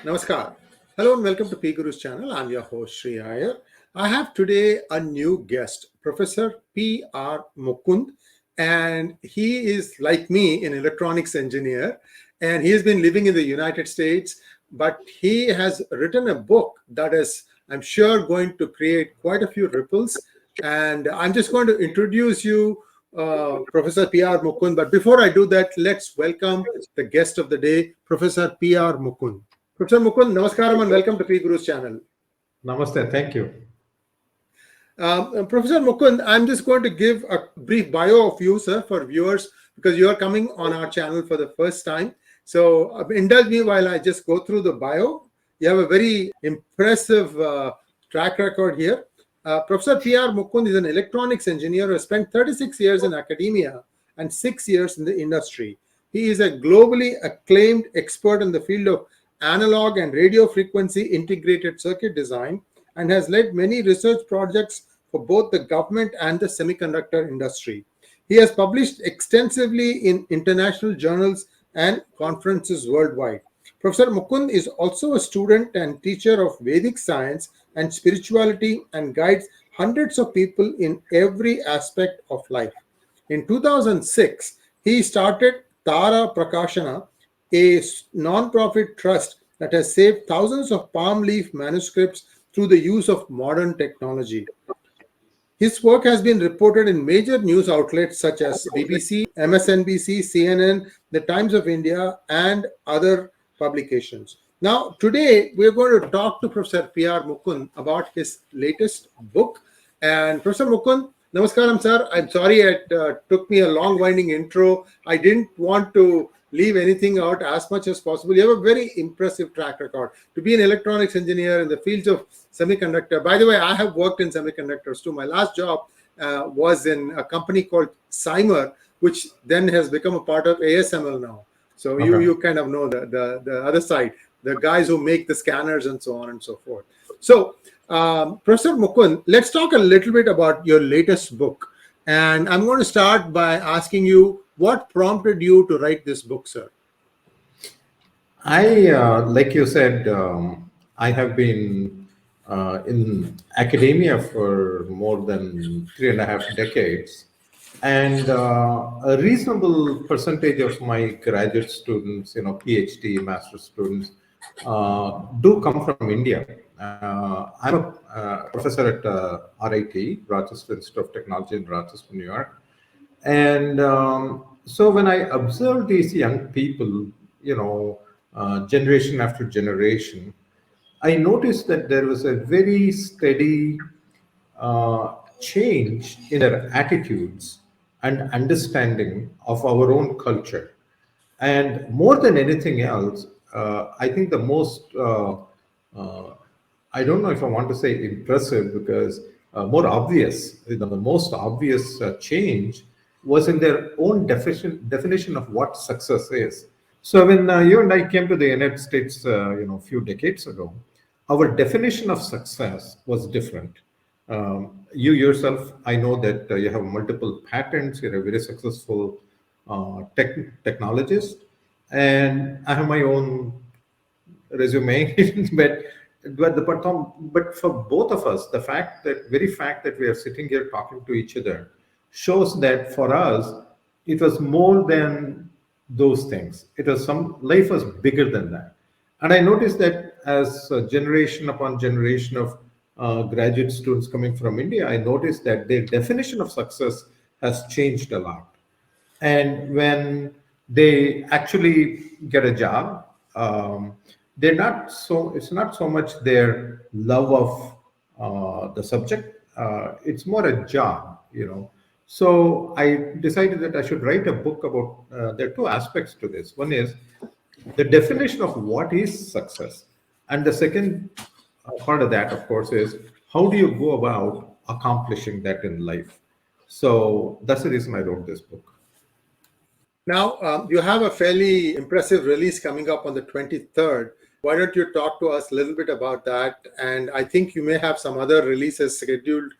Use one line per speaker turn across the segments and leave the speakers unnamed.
Namaskar. Hello and welcome to PGurus channel. I'm your host Sri Iyer. I have today a new guest, Professor P.R. Mukund, and he is like me, an electronics engineer, and he has been living in the United States, but he has written a book that is, I'm sure, going to create quite a few ripples. And I'm just going to introduce you, Professor P.R. Mukund. But before I do that, let's welcome the guest of the day, Professor P.R. Mukund. Professor Mukund, namaskaram and welcome to PGurus channel.
Namaste, thank you.
Professor Mukund, I'm just going to give a brief bio of you, sir, for viewers, because you are coming on our channel for the first time. So indulge me while I just go through the bio. You have a very impressive track record here. Professor P.R. Mukund is an electronics engineer who has spent 36 years in academia and 6 years in the industry. He is a globally acclaimed expert in the field of analog and radio frequency integrated circuit design and has led many research projects for both the government and the semiconductor industry. He has published extensively in international journals and conferences worldwide. Professor Mukund is also a student and teacher of Vedic science and spirituality and guides hundreds of people in every aspect of life. In 2006, he started Tara Prakashana, a non-profit trust that has saved thousands of palm leaf manuscripts through the use of modern technology. His work has been reported in major news outlets such as BBC, MSNBC, CNN, The Times of India, and other publications. Now, today we are going to talk to Professor P.R. Mukund about his latest book. And Professor Mukund, namaskaram, sir. I'm sorry it took me a long winding intro. I didn't want to leave anything out as much as possible. You have a very impressive track record. To be an electronics engineer in the fields of semiconductor. By the way, I have worked in semiconductors too. My last job was in a company called 𝙒𝙗𝙗, which then has become a part of ASML now. So
Okay.
you kind of know the other side, the guys who make the scanners and so on and so forth. So Professor Mukund, let's talk a little bit about your latest book. And I'm going to start by asking you, what prompted you to write this book, sir?
Like you said, I have been in academia for more than 3.5 decades. And a reasonable percentage of my graduate students, PhD, master students, do come from India. I'm a professor at RIT, Rochester Institute of Technology in Rochester, New York. And so when I observe these young people, generation after generation, I noticed that there was a very steady change in their attitudes and understanding of our own culture. And more than anything else, I think the most, I don't know if I want to say impressive, because more obvious, the most obvious change was in their own definition of what success is. So when you and I came to the United States, a few decades ago, our definition of success was different. You yourself, I know that you have multiple patents. You're a very successful technologist, and I have my own resume. but for both of us, the very fact that we are sitting here talking to each other shows that for us, it was more than those things. It was life was bigger than that. And I noticed that as generation upon generation of graduate students coming from India, I noticed that their definition of success has changed a lot. And when they actually get a job, it's not so much their love of the subject. It's more a job. So I decided that I should write a book about, there are two aspects to this. One is the definition of what is success. And the second part of that, of course, is how do you go about accomplishing that in life? So that's the reason I wrote this book.
Now, you have a fairly impressive release coming up on the 23rd. Why don't you talk to us a little bit about that? And I think you may have some other releases scheduled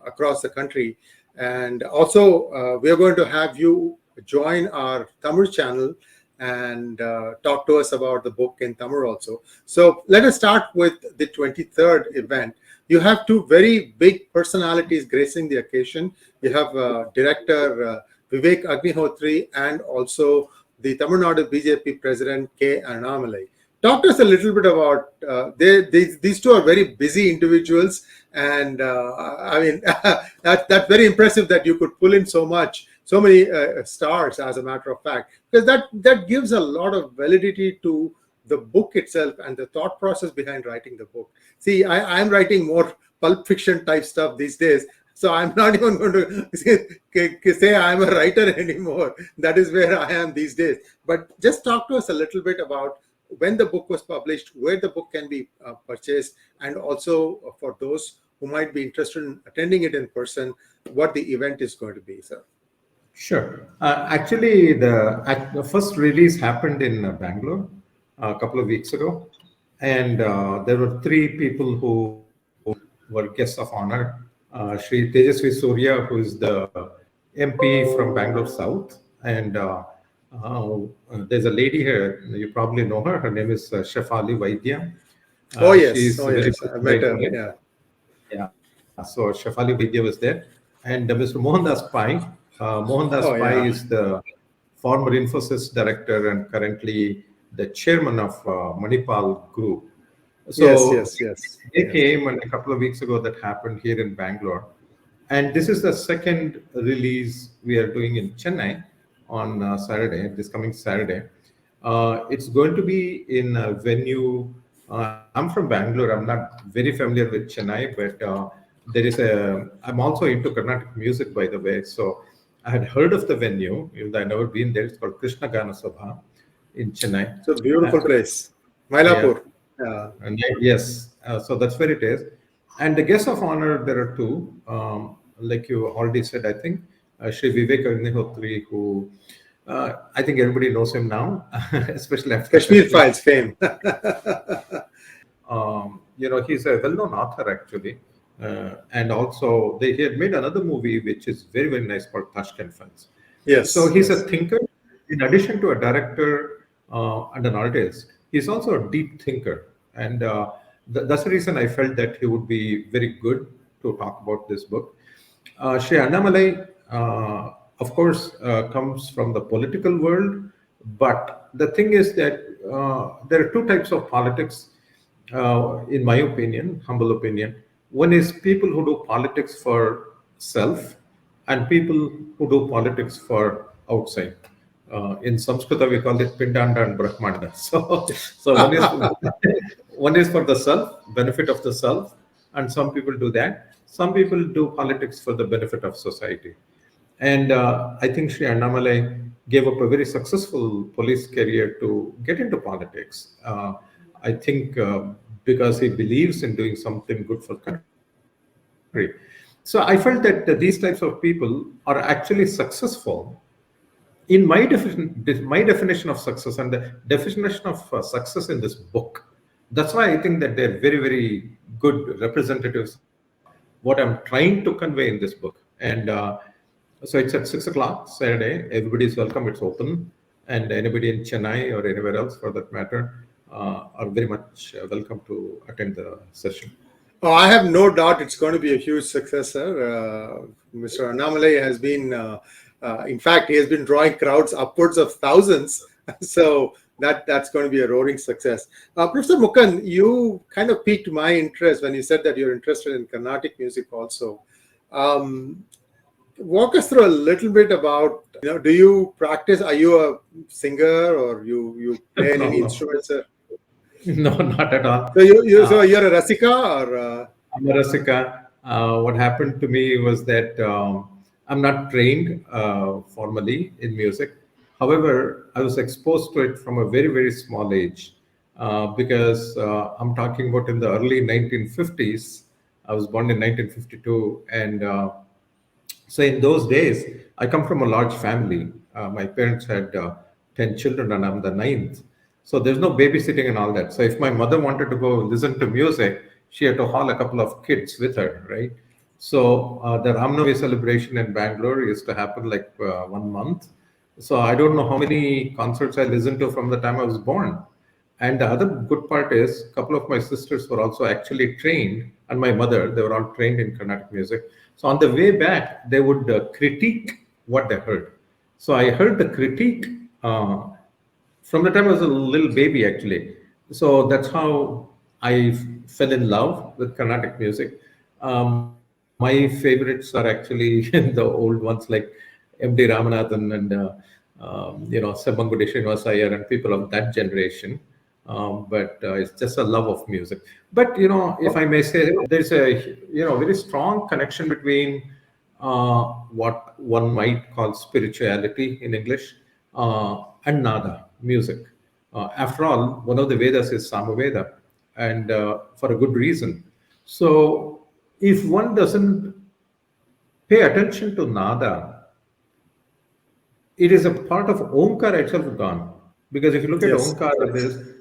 across the country. And also, we are going to have you join our Tamil channel and talk to us about the book in Tamil also. So let us start with the 23rd event. You have two very big personalities gracing the occasion. You have director Vivek Agnihotri and also the Tamil Nadu BJP president K. Annamalai. Talk to us a little bit about these two are very busy individuals, and I mean that's very impressive that you could pull in so many stars, as a matter of fact, because that gives a lot of validity to the book itself and the thought process behind writing the book. See, I'm writing more pulp fiction type stuff these days, so I'm not even going to say I'm a writer anymore. That is where I am these days. But just talk to us a little bit about when the book was published, where the book can be purchased, and also for those who might be interested in attending it in person, what the event is going to be, sir.
Sure. Actually, the first release happened in Bangalore a couple of weeks ago, and there were three people who were guests of honor. Shri 𝙤𝙧𝙤𝙪𝙦, who is the MP from Bangalore South, and there's a lady here, you probably know her. Her name is 𝙤𝙬𝙤𝙀𝘀𝑆.
Oh yes,
She's very
yes, I met her. Yeah.
Yeah. So 𝙤𝙬𝙤𝙀𝘀𝑆 was there, and Mr. Mohandas Pai. Mohandas
Oh,
Pai
yeah.
is the former Infosys director and currently the chairman of Manipal Group. So
Yes.
they came, and a couple of weeks ago that happened here in Bangalore. And this is the second release we are doing in Chennai on Saturday, this coming Saturday. It's going to be in a venue. I'm from Bangalore. I'm not very familiar with Chennai, but I'm also into Carnatic music, by the way. So I had heard of the venue, even though I've never been there. It's called Krishna Gana Sabha in Chennai.
It's a beautiful place. Mylapore. Yeah.
And yes, so that's where it is. And the guests of honor, there are two. Like you already said, I think, Shri Vivek Agnihotri, who I think everybody knows him now, especially after
Kashmir Files fame.
He's a well-known author, actually. And also, he had made another movie, which is very, very nice, called 𝙤𝙤𝙤𝙦 Files.
Yes.
So he's a thinker. In addition to a director and an artist, he's also a deep thinker. And that's the reason I felt that he would be very good to talk about this book. Shri Annamalai, of course, comes from the political world. But the thing is that there are two types of politics, in my opinion, humble opinion. One is people who do politics for self, and people who do politics for outside. In Samskrita, we call it Pindanda and Brahmanda. So one is for the self, benefit of the self, and some people do that. Some people do politics for the benefit of society. And I think Shri Annamalai gave up a very successful police career to get into politics. I think because he believes in doing something good for the country. So I felt that these types of people are actually successful. In my definition of success and the definition of success in this book, that's why I think that they're very, very good representatives of what I'm trying to convey in this book. And so it's at 6 o'clock Saturday. Everybody is welcome. It's open. And anybody in Chennai or anywhere else for that matter are very much welcome to attend the session.
Oh, I have no doubt it's going to be a huge success, sir. Mr. Annamalai has been, in fact, he has been drawing crowds upwards of thousands. So that's going to be a roaring success. Professor Mukund, you kind of piqued my interest when you said that you're interested in Carnatic music also. Walk us through a little bit about, do you practice? Are you a singer or you play any instruments, sir?
No, not at all.
So so you're a Rasika or?
I'm a Rasika. What happened to me was that I'm not trained formally in music. However, I was exposed to it from a very, very small age because I'm talking about in the early 1950s. I was born in 1952. And so in those days, I come from a large family. My parents had 10 children and I'm the ninth. So there's no babysitting and all that. So if my mother wanted to go listen to music, she had to haul a couple of kids with her, right? So the Ram Navami celebration in Bangalore used to happen like 1 month. So I don't know how many concerts I listened to from the time I was born. And the other good part is, a couple of my sisters were also actually trained, and my mother, they were all trained in Carnatic music. So on the way back, they would critique what they heard. So I heard the critique from the time I was a little baby, actually. So that's how I fell in love with Carnatic music. My favorites are actually the old ones like M.D. Ramanathan and Sembanguti Srinivas Iyer and people of that generation. But it's just a love of music. But if I may say, there's a very strong connection between what one might call spirituality in English and nada music. After all, one of the Vedas is Samaveda, and for a good reason. So if one doesn't pay attention to nada, it is a part of Omkar itself gone. Because if you look at
Yes.
Omkar,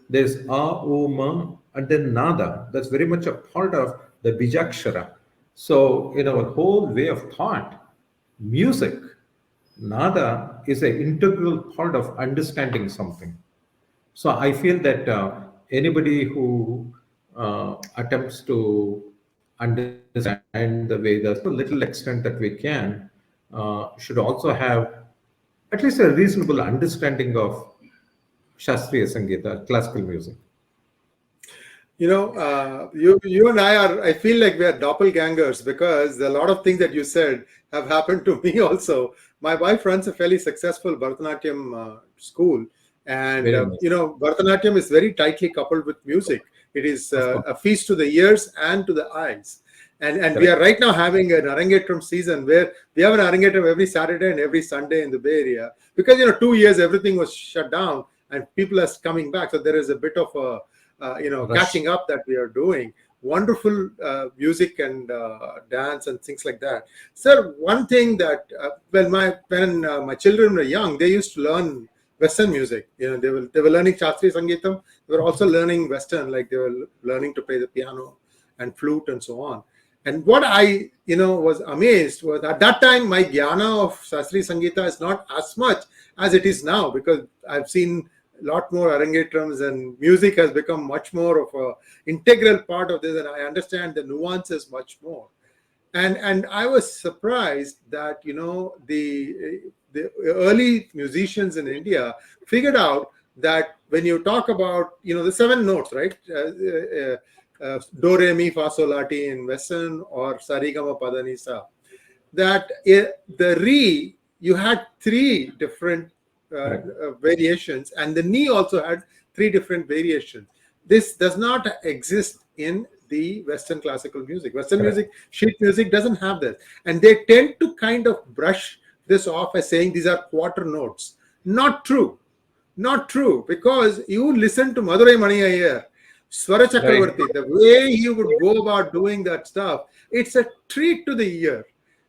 there's A, O, Ma, and then Nada. That's very much a part of the Bijakshara. So in our whole way of thought, music, Nada is an integral part of understanding something. So I feel that anybody who attempts to understand the Vedas to a little extent that we can should also have at least a reasonable understanding of Shastriya Sangeeta, classical music.
You and I are, I feel like we are doppelgangers, because a lot of things that you said have happened to me also. My wife runs a fairly successful Bharatanatyam school, and
Very nice.
Bharatanatyam is very tightly coupled with music. It is
Of course.
a feast to the ears and to the eyes. And we are
Correct.
right now having an Arangetram season where we have an Arangetram every Saturday and every Sunday in the Bay Area, because 2 years everything was shut down and people are coming back. So there is a bit of a
Rush.
catching up that we are doing. Wonderful music and dance and things like that. Sir, one thing that when my children were young, they used to learn Western music. They were learning Shastriya Sangeetam. They were also learning Western, like they were learning to play the piano and flute and so on. And what I was amazed was, at that time my jnana of Shastriya Sangeeta is not as much as it is now, because I've seen a lot more Arangetrams and music has become much more of a integral part of this, and I understand the nuances much more. And I was surprised that the early musicians in India figured out that when you talk about the seven notes, right? Do re mi fa sol la ti in Western, or sa re ga ma pa da ni sa, that the re, you had three different variations, and the ni also had three different variations. This does not exist in the Western classical music. Western
Correct.
music, sheet music doesn't have this, and they tend to kind of brush this off as saying these are quarter notes. Not true. Not true, because you listen to Madurai Mani Iyer, Swara
Right.
Chakravarti, the way he would go about doing that stuff, it's a treat to the ear.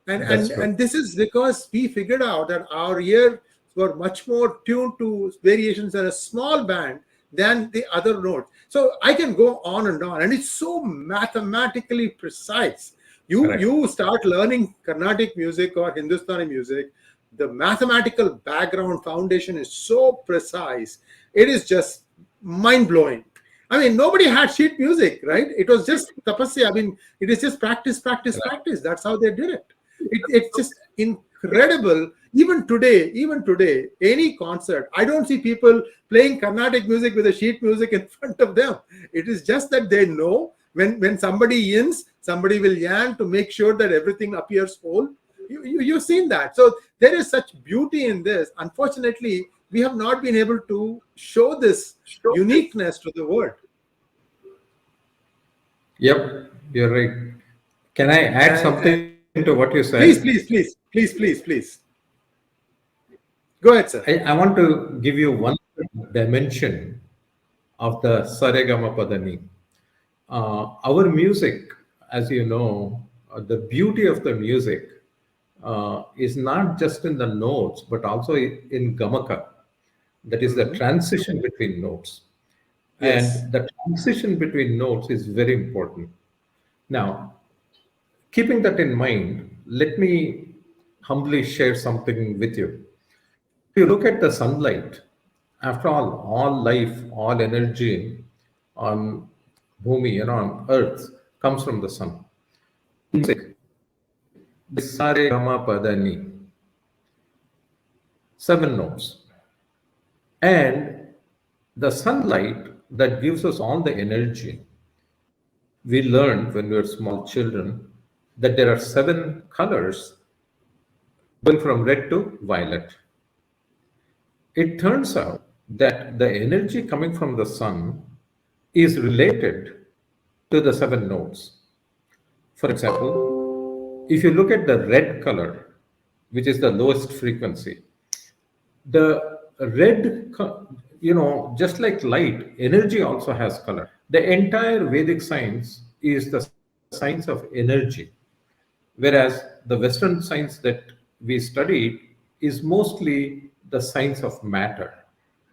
And
That's
and
true.
and this is because we figured out that our ears were much more tuned to variations in a small band than the other notes. So I can go on, and it's so mathematically precise. You
Correct.
you start learning Carnatic music or Hindustani music, the mathematical background foundation is so precise. It is just mind blowing. I mean, nobody had sheet music, right? It was just tapasya. I mean, it is just practice, practice,
Correct.
practice. That's how they did it. It's just incredible. Even today, any concert, I don't see people playing Carnatic music with a sheet music in front of them. It is just that they know when somebody yins, somebody will yan to make sure that everything appears whole. You've seen that. So there is such beauty in this. Unfortunately, we have not been able to show this uniqueness to the world.
Yep, you're right. Can I add
And
something to what you said?
please. Go ahead, sir.
I want to give you one dimension of the Saregama Padani. Our music, as you know, the beauty of the music is not just in the notes, but also in Gamaka. That is the
Mhm.
transition between notes.
Yes.
And the transition between notes is very important. Now, keeping that in mind, let me humbly share something with you. you look at the sunlight, after all life, all energy on Bhumi and on Earth comes from the sun. Music, the Sare Gama Padani, 7 notes. And the sunlight that gives us all the energy, we learned when we were small children that there are 7 colors going from red to violet. It turns out that the energy coming from the sun is related to the 7 notes. For example, if you look at the red color, which is the lowest frequency, the red, just like light, energy also has color. The entire Vedic science is the science of energy, whereas the Western science that we study is mostly the science of matter.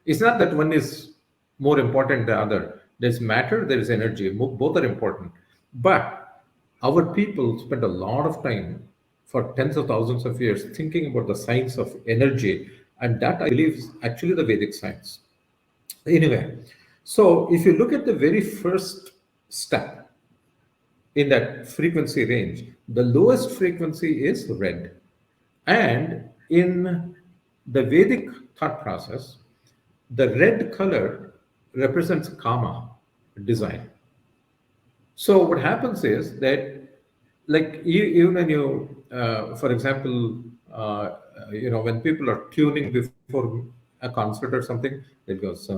It's not that one is more important than the other. There's matter, there is energy. Both are important. But our people spend a lot of time for tens of thousands of years thinking about the science of energy. And that, I believe, is actually the Vedic science. Anyway, so if you look at the very first step in that frequency range, the lowest frequency is red. And in the Vedic thought process, the red color represents kama, desire. So what happens is that, like, even when you, for example, when people are tuning before a concert or something, it goes, sa,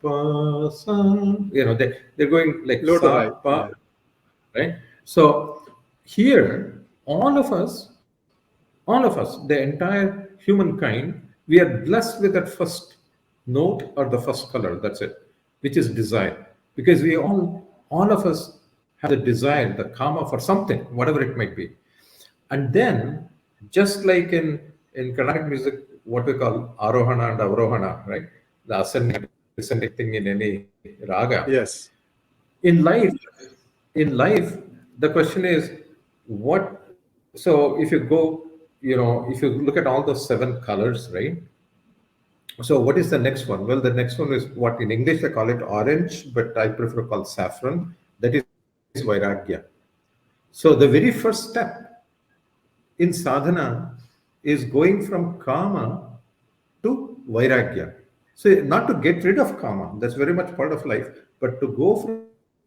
pa, sa, they're going like
Low to
sa,
high,
pa,
yeah.
right? So here, all of us, the entire humankind, we are blessed with that first note or the first color, that's it, which is desire. Because we all of us have the desire, the karma for something, whatever it might be. And then, just like in Carnatic music, what we call arohana and avrohana, right? The ascending and descending thing in any raga.
Yes.
In life, the question is what. So if you go, if you look at all those 7 colors, right? So what is the next one? Well, the next one is what in English they call it orange, but I prefer to call saffron. That is vairagya. So the very first step in sadhana is going from kama to vairagya. So not to get rid of kama, that's very much part of life, but to go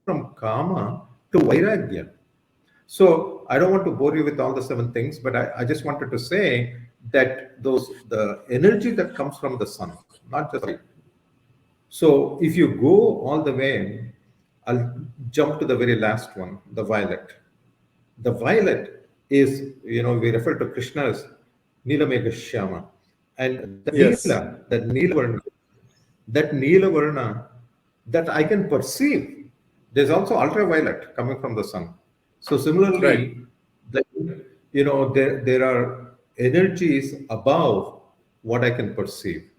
from kama to vairagya. So I don't want to bore you with all the 7 things, but I just wanted to say that the energy that comes from the sun, not just light. So if you go all the way, I'll jump to the very last one, the violet. The violet is, we refer to Krishna as Nilamega Shyama. And the
Yes.
Nila, that Nila Varna, that I can perceive. There's also ultraviolet coming from the sun. So similarly, there are energies above what I can perceive.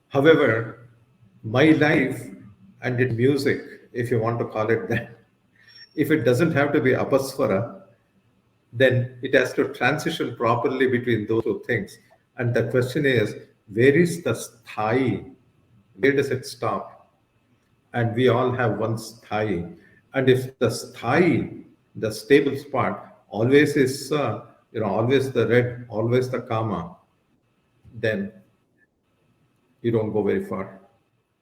However, my life and its music, if you want to call it that, if it doesn't have to be apasvara, then it has to transition properly between those 2 things. And the question is, where is the sthai? Where does it stop? And we all have one sthai. And if the sthai, the stable spot, always is, always the red, always the kama, then you don't go very far.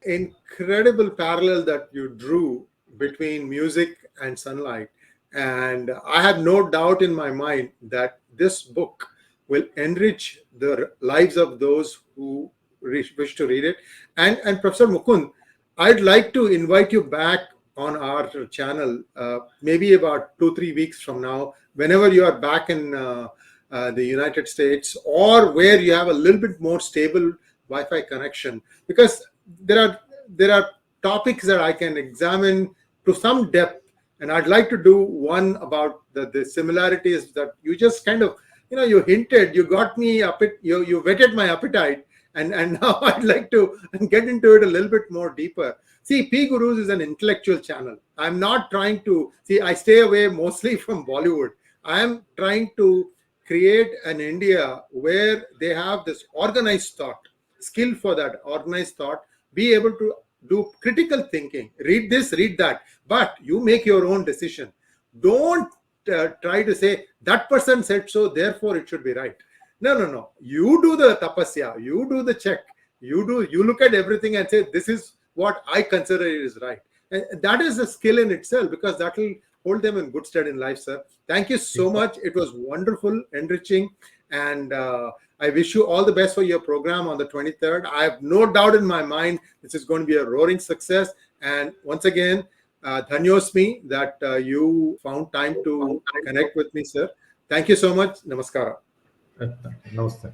Incredible parallel that you drew between music and sunlight. And I have no doubt in my mind that this book will enrich the lives of those who wish to read it. And Professor Mukund, I'd like to invite you back on our channel, maybe about 2-3 weeks from now, whenever you are back in the United States, or where you have a little bit more stable Wi-Fi connection, because there are topics that I can examine to some depth, and I'd like to do one about the similarities that you just kind of, you hinted, you got me up it, you whetted my appetite, and now I'd like to get into it a little bit more deeper. See, PGurus is an intellectual channel. I'm not trying to, I stay away mostly from Bollywood. I am trying to create an India where they have this organized thought, skill for that organized thought, be able to do critical thinking, read this, read that, but you make your own decision. Don't try to say that person said so, therefore it should be right. No. You do the tapasya, you do the check, you look at everything and say, this is what I consider is right. And that is a skill in itself, because that will hold them in good stead in life, sir. Thank you so much. It was wonderful, enriching, and I wish you all the best for your program on the 23rd. I have no doubt in my mind this is going to be a roaring success. And once again, dhanyosmi that you found time to connect with me, sir. Thank you so much. Namaskara.
Namaste.